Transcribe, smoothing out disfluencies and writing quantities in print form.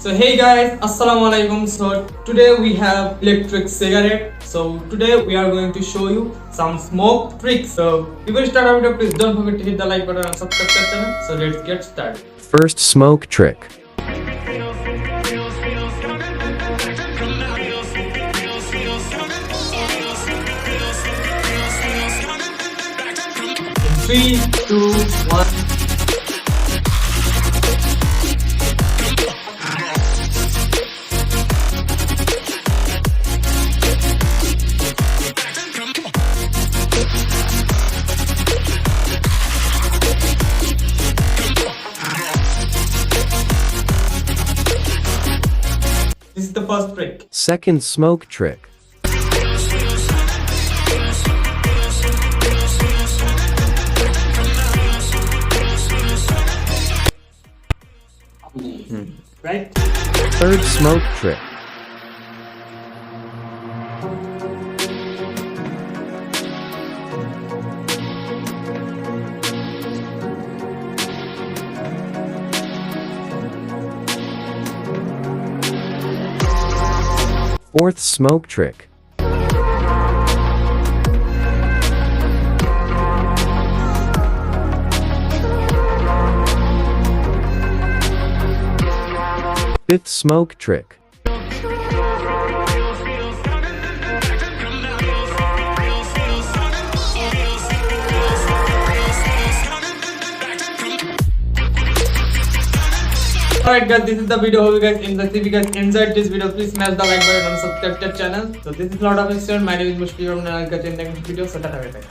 So hey guys, assalamu alaikum. So today we have electric cigarette. So today we are going to show you some smoke tricks. So before we start our video, please don't forget to hit the like button and subscribe to the channel. So let's get started. First smoke trick. In 3, 2, 1. This is the first trick. Second smoke trick. Right? Third smoke trick. Fourth smoke trick. Fifth smoke trick. Alright guys, this is the video. Hope you guys enjoyed. If you guys enjoyed this video, please smash the like button and subscribe to the channel. So this is lot of action. My name is Mushfiq and I'll catch you in the next video. So tata.